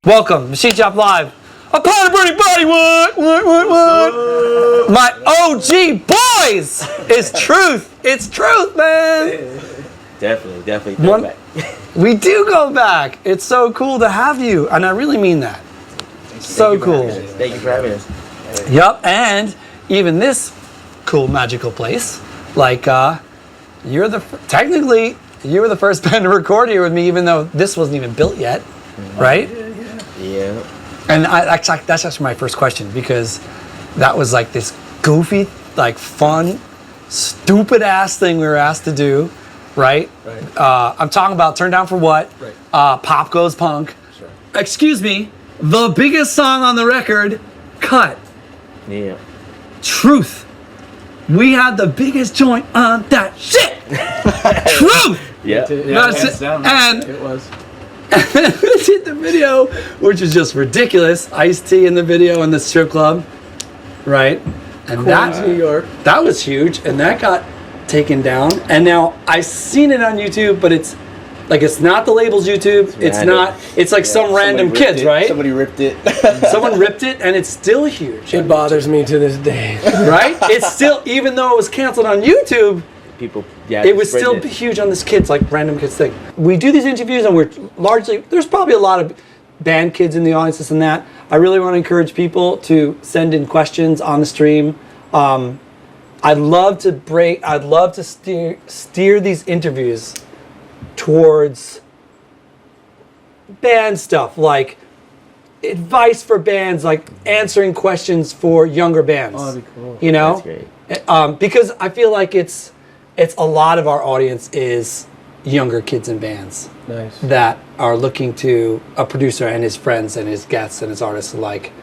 Welcome, musicianship live. A pot of burning body. What? My OG boys. It's truth. It's truth, man. Definitely go back. We do go back. It's so cool to have you, and I really mean that. So cool. Thank you for having us. Yep, and even this cool magical place, like technically you were the first band to record here with me, even though this wasn't even built yet, right? Yeah. And that's actually my first question, because that was like this goofy, like fun, stupid ass thing we were asked to do, right? I'm talking about Turn Down for What? Right. Pop Goes Punk. Sure. Excuse me, the biggest song on the record, Cut. Yeah. Truth. We had the biggest joint on that shit. Truth. Yeah. That's it. And It was. we did the video, which is just ridiculous. Ice-T in the video in the strip club, right? And Queens, New York. that was huge, and that got taken down. And now I've seen it on YouTube, but it's not the label's YouTube. It's random. not. It's like some random kids, right? Somebody ripped it. Someone ripped it, and it's still huge. It bothers me to this day. Right? It's still, even though it was canceled on YouTube, People, it was still huge on this kids, like random kids thing. We do these interviews, and we're largely, there's probably a lot of band kids in the audience, this and that. I really want to encourage people to send in questions on the stream. I'd love to steer these interviews towards band stuff, like advice for bands, like answering questions for younger bands. Oh, that'd be cool. You know? That's great. Because I feel like it's a lot of our audience is younger kids in bands Nice. that are looking to a producer and his friends and his guests and his artists alike,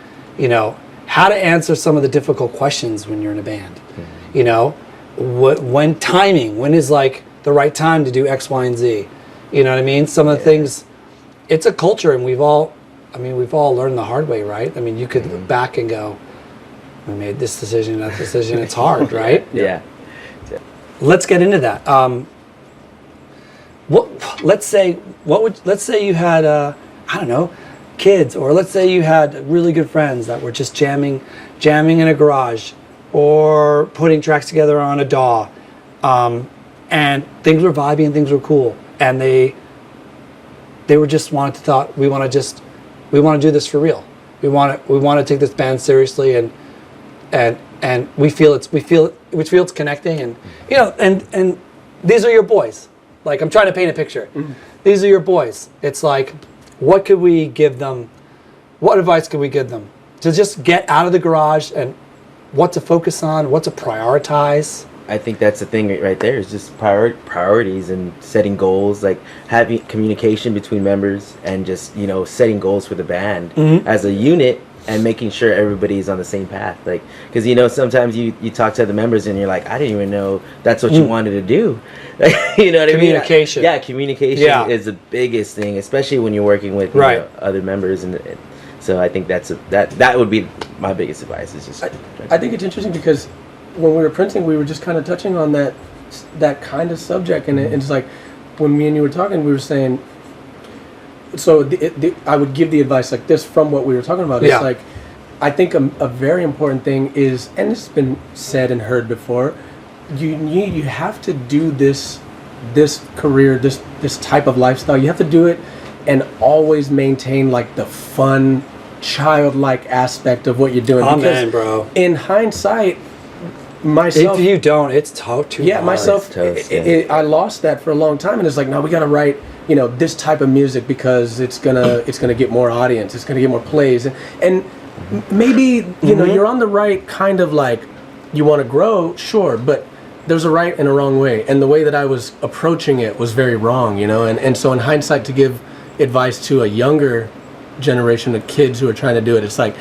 how to answer some of the difficult questions when you're in a band. When timing, when is like the right time to do X, Y, and Z? You know what I mean? Some of the things, it's a culture, and we've all learned the hard way, right? I mean, you could look back and go, we made this decision, that decision. It's hard, right? Yeah. Let's get into that. Let's say you had I don't know, kids, or let's say you had really good friends that were just jamming in a garage, or putting tracks together on a DAW, and things were vibey and things were cool, and they were just we want to do this for real. We want to take this band seriously, and we feel it's connecting, and and these are your boys. Like, I'm trying to paint a picture. Mm-hmm. These are your boys. It's like, what could we give them? What advice could we give them to just get out of the garage, and what to focus on, what to prioritize? I think that's the thing right there, is just priorities and setting goals, like having communication between members, and just, setting goals for the band as a unit, and making sure everybody's on the same path. Like, because sometimes you talk to other members and you're like, I didn't even know that's what you wanted to do. You know what I mean? Communication. Yeah, communication is the biggest thing, especially when you're working with other members, and so I think that would be my biggest advice. Is just I think it's interesting because when we were printing, we were just kind of touching on that kind of subject, and it's like when me and you were talking, we were saying. So I would give the advice like this from what we were talking about. It's like, I think a very important thing is, and this has been said and heard before, you have to do this career, this type of lifestyle. You have to do it and always maintain like the fun, childlike aspect of what you're doing. Oh man, bro. In hindsight, myself, if you don't, it's too hard. Myself, I lost that for a long time, and it's like, no, we got to write this type of music because it's gonna get more audience, it's gonna get more plays, and maybe you're on the right kind of, like, you want to grow, sure, but there's a right and a wrong way, and the way that I was approaching it was very wrong, and so in hindsight, to give advice to a younger generation of kids who are trying to do it, it's like,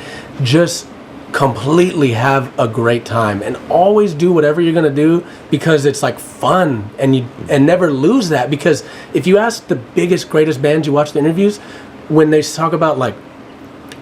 just completely have a great time and always do whatever you're gonna do because it's like fun, and never lose that, because if you ask the biggest, greatest bands, you watch the interviews, when they talk about like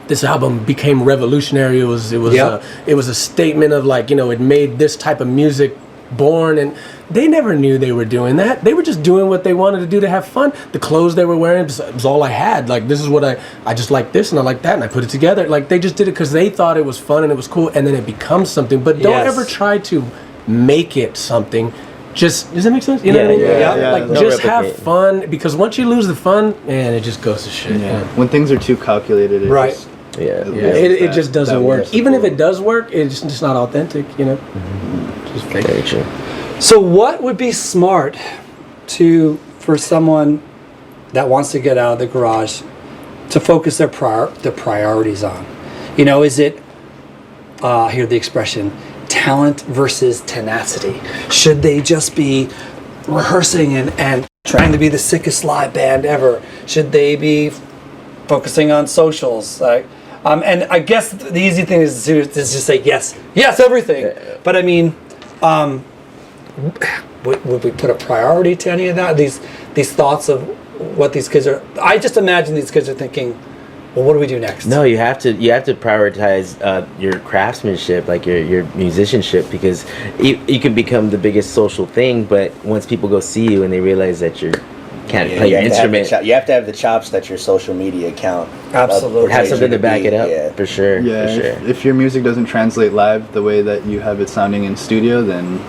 this album became revolutionary, it was a statement of, like, it made this type of music born, and they never knew they were doing that. They were just doing what they wanted to do to have fun. The clothes they were wearing was all I had. Like, this is what I just like this and I like that, and I put it together. Like, they just did it because they thought it was fun and it was cool, and then it becomes something. But don't ever try to make it something. Just, does that make sense? You know what I mean? Like, just have fun, because once you lose the fun, man, it just goes to shit. Yeah. When things are too calculated, it just doesn't work. Even if it does work, it's just not authentic, you know? Just fake it. So what would be smart for someone that wants to get out of the garage to focus their priorities on? You know, is it, I hear the expression, talent versus tenacity? Should they just be rehearsing and trying to be the sickest live band ever? Should they be focusing on socials? And I guess the easy thing is to just say yes, everything. But I mean, would we put a priority to any of that? These thoughts of what these kids are. I just imagine these kids are thinking, well, what do we do next? No, you have to prioritize your craftsmanship, like your musicianship, because you can become the biggest social thing, but once people go see you and they realize that you can't play your instrument, you have to have the chops that your social media account absolutely have something to back it up. For sure. Yeah, for sure. If your music doesn't translate live the way that you have it sounding in studio, then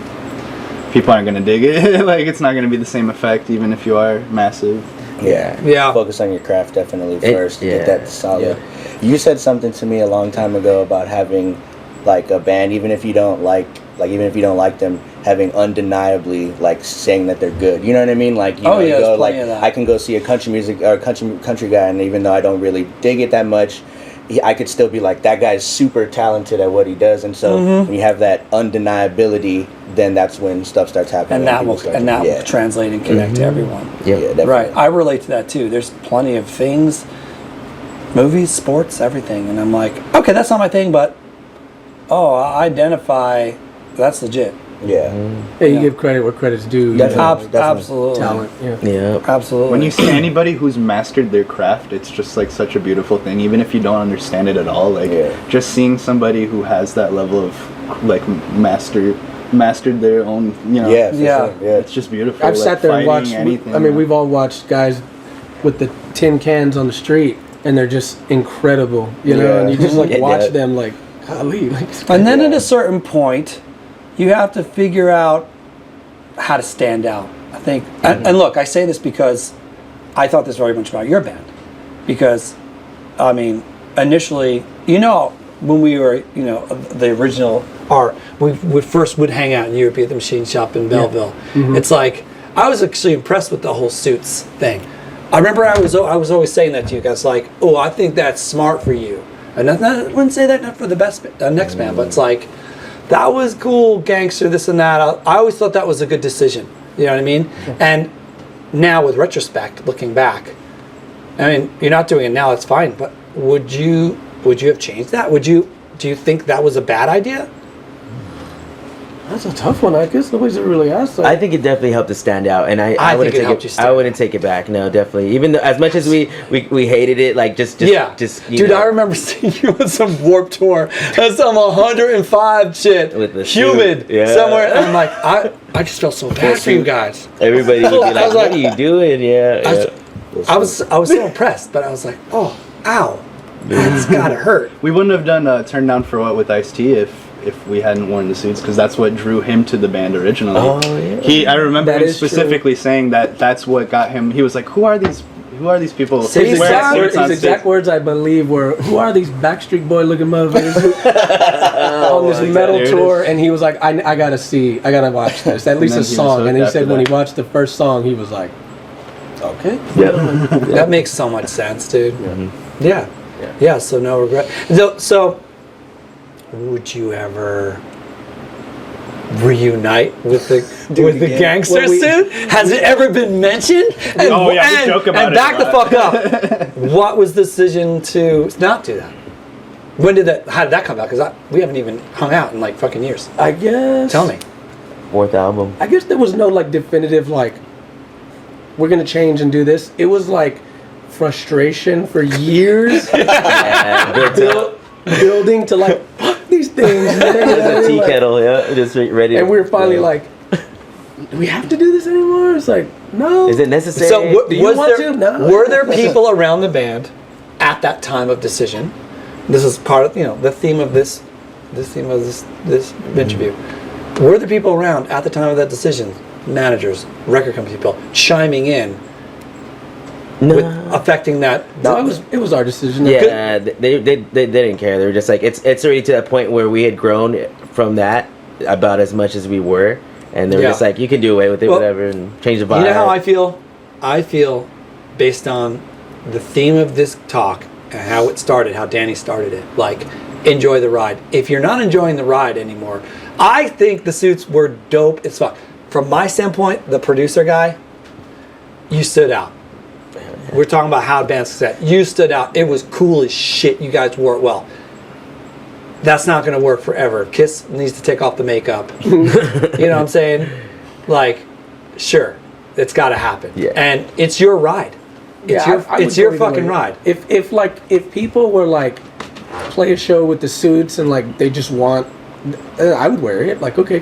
people aren't gonna dig it. Like, it's not gonna be the same effect, even if you are massive. Yeah. Focus on your craft definitely first. Get that solid. You said something to me a long time ago about having like a band, even if you don't like them, having undeniably like saying that they're good. You know what I mean? Like, you know, you go, like, I can go see a country guy, and even though I don't really dig it that much, I could still be like, that guy's super talented at what he does. And so when you have that undeniability, then that's when stuff starts happening. And that will translate and connect to everyone. Yeah, definitely. Right. I relate to that too. There's plenty of things, movies, sports, everything. And I'm like, okay, that's not my thing, but, I identify, that's legit. Yeah. You give credit where credit's due. Absolutely. Talent. Yeah. Absolutely. When you see anybody who's mastered their craft, it's just like such a beautiful thing, even if you don't understand it at all. Like, just seeing somebody who has that level of like mastered their own, you know. It's just beautiful. I've sat there and watched. Anything, I mean, we've all watched guys with the tin cans on the street, and they're just incredible, you know. And you just like watch them, like, golly. And then at a certain point, you have to figure out how to stand out, I think. And look, I say this because I thought this very much about your band. Because, I mean, initially, you know, when we were, you know, the original art, we first would hang out in UABB at the machine shop in Belleville. It's like, I was actually impressed with the whole suits thing. I remember I was always saying that to you guys, like, oh, I think that's smart for you. And I wouldn't say that not for the next band, but it's like, that was cool, gangster, this and that. I always thought that was a good decision. You know what I mean? And now, with retrospect, looking back, I mean, you're not doing it now. That's fine. But would you have changed that? Do you think that was a bad idea? That's a tough one. I guess nobody's ever really asked that. I think it definitely helped to stand out, and I wouldn't take it. I wouldn't take it back. No, definitely. Even though, as much as we hated it, like just dude, I remember seeing you on some Warped Tour and some 105 shit, with the humid somewhere, and I'm like, I just felt so bad for you guys. Everybody would be like, "What are you doing?" I was so impressed, but I was like, oh, ow, that's gotta hurt. We wouldn't have done Turn Down for What with Ice-T if we hadn't worn the suits, because that's what drew him to the band originally. I remember him specifically saying that's what got him. He was like, who are these people? His exact words, I believe, were, who are these Backstreet Boy looking motherfuckers on this metal tour? And he was like, I gotta watch this, at least a song. And he said when he watched the first song, he was like, okay. That makes so much sense, dude. Yeah, so no regret. So would you ever reunite with the gangster suit? Has it ever been mentioned? We joke about and it. Back the fuck up. What was the decision to not do that? How did that come about? Because we haven't even hung out in like fucking years. I guess. Tell me. 4th album. I guess there was no like definitive like, we're gonna change and do this. It was like frustration for years. Building to like, fuck these things. There's a tea kettle, just ready. And we were finally like, do we have to do this anymore? It's like, no. Is it necessary? So Do you want to? No. were there people around the band at that time of decision? This is part of the theme of this interview. Were there people around at the time of that decision? Managers, record company people chiming in with affecting that. No, it was our decision. Yeah, they didn't care. They were just like, it's already to that point where we had grown from that about as much as we were, and they were just like, you can do away with it, whatever, and change the vibe. You know how I feel? I feel based on the theme of this talk and how it started, how Danny started it. Like, enjoy the ride. If you're not enjoying the ride anymore, I think the suits were dope as fuck. From my standpoint, the producer guy, you stood out. We're talking about how bands set. You stood out. It was cool as shit. You guys wore it well. That's not going to work forever. Kiss needs to take off the makeup. You know what I'm saying? Like, sure, it's got to happen. Yeah. And it's your ride. It's your fucking ride. If people were like, play a show with the suits and like they just want, I would wear it. Like, okay,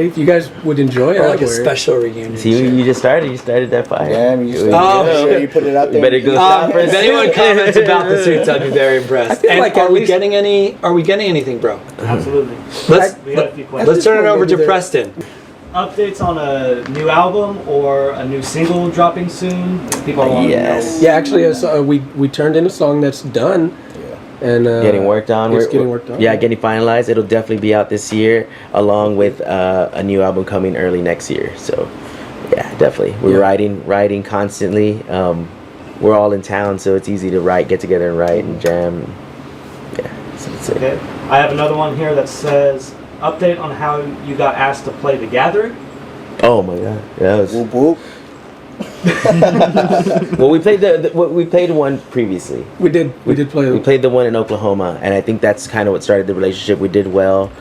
if you guys would enjoy it, Or I'd like a wear it. special reunion. See, you just started that fire. Damn, you shit. you put it out there. Better go stop If anyone comments about the suits, I'd be very impressed. I feel And like are at we least- getting anything, bro? Absolutely. We got a few questions. Let's turn it over to Preston. Updates on a new album or a new single dropping soon? If people want Yes. to know. Yeah, actually, we turned in a song that's done. And Getting worked on. It's getting worked on. Yeah, getting finalized. It'll definitely be out this year, along with a new album coming early next year. So, yeah, definitely. We're writing constantly. We're all in town, so it's easy to get together and write and jam. Yeah, so that's it. Okay. I have another one here that says, update on how you got asked to play The Gathering. Oh my god, that was. Whoop, whoop. Well, we played one previously. We did play. We played the one in Oklahoma, and I think that's kind of what started the relationship. We did well,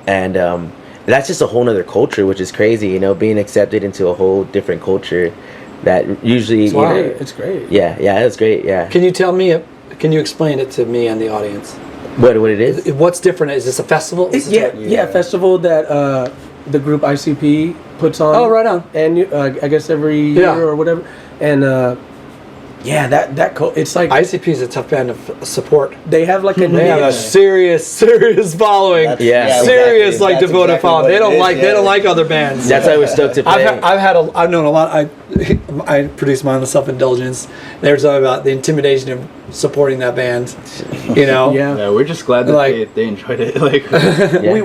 and that's just a whole nother culture, which is crazy. Being accepted into a whole different culture that usually It's great. Yeah, it was great. Yeah. Can you explain it to me and the audience? What it is? What's different? Is this a festival? Festival that the group ICP puts on. Oh, right on. And I guess every year or whatever. And it's like ICP is a tough band to support. they have like They have a serious following. Serious exactly. like That's devoted exactly following. what They it don't is, like yeah. they don't like other bands. That's why we're stoked to play. I've known a lot. I produced mine with Self-Indulgence. They were talking about the intimidation of supporting that band. Yeah. Yeah, we're just glad that Like- they enjoyed it. Like,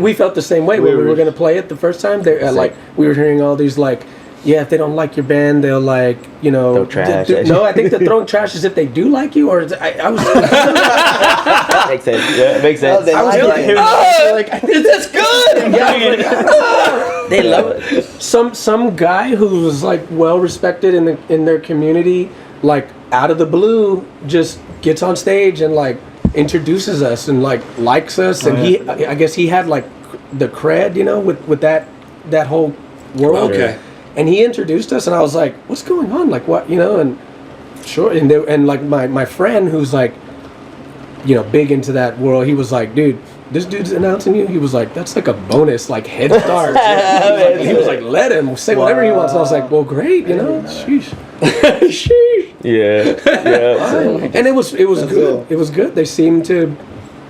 We felt the same way when we were going to play it the first time. They like we were hearing all these like, if they don't like your band, they'll like Throw trash. No, I think the throwing trash is if they do like you, or I was. Makes sense. Yeah, it makes sense. they I was like like, it. That's good. They love it. some guy who was like well respected in their community, like out of the blue, just gets on stage and like introduces us and like likes us, and I guess he had like the cred, with that whole world. Okay. And he introduced us, and I was like, "What's going on? Like, what? And sure." And like my friend, who's like, big into that world, he was like, "Dude, this dude's announcing you." He was like, "That's like a bonus, like head start." He was like, "Let him say whatever he wants." And I was like, "Well, great, sheesh, sheesh." Yeah. So, And it was good. It was good. They seemed to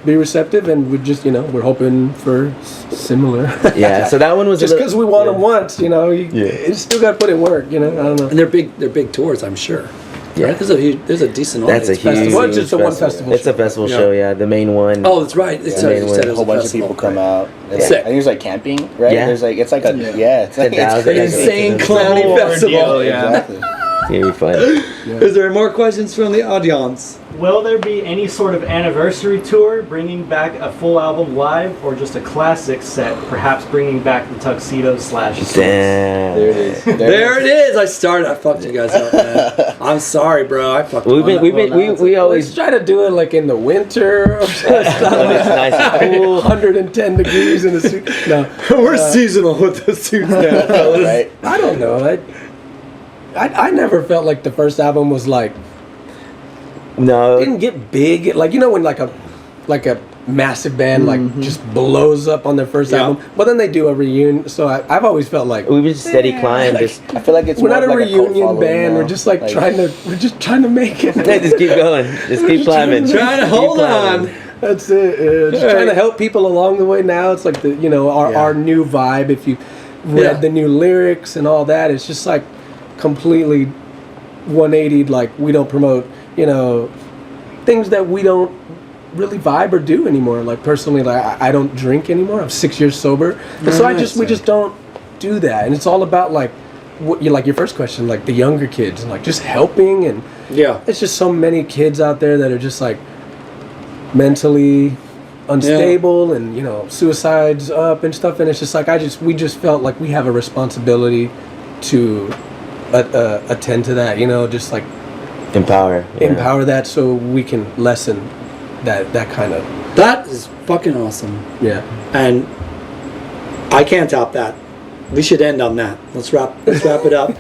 be receptive, and we just we're hoping for similar. yeah. So that one was Just because we won them once, you still got to put in work. I don't know. And they're big tours, I'm sure. Yeah. Right? There's a decent That's a audience. huge. Well, it's just a one festival. It's a festival show. Yeah, the main one. Oh, that's right. It's Yeah. you said it A was whole bunch festival. of people come out. And Sick. I think it's like camping, right? Yeah. There's like it's like a it's like 10,000. it's crazy. Insane clowny festival. Exactly. It's gonna be fun. Is there more questions from the audience? Will there be any sort of anniversary tour bringing back a full album live or just a classic set, perhaps bringing back the tuxedos / suits? Damn. There it is. There it is. I fucked you guys up, man. I'm sorry, bro. I fucked. We always. Let's try to do it like in the winter. It's nice and cool. 110 degrees in the suit. No, We're seasonal with the suits now, fellas. Right. I don't know. I never felt like the first album was like No. didn't get big. Like when like a massive band like just blows up on their first album, but then they do a reunion. So I've always felt like We just steady climb. Just I feel like it's we're more not a of like cult reunion following band. now. We're just like we're just trying to make it. just keep going. Just keep climbing. Trying to Keep hold climbing. on. That's it. Just trying to help people along the way. Now it's like our new vibe. If you read the new lyrics and all that, it's just like completely 180'd. Like we don't promote things that we don't really vibe or do anymore. Like personally, like I don't drink anymore. I'm 6 years sober, and so we just don't do that. And it's all about like what you like your first question, like the younger kids and like just helping. And it's just so many kids out there that are just like mentally unstable and suicides up and stuff. And it's just like we just felt like we have a responsibility to attend to that. Just like Empower that so we can lessen that kind of. That is fucking awesome. Yeah. And I can't top that. We should end on that. Let's wrap it up.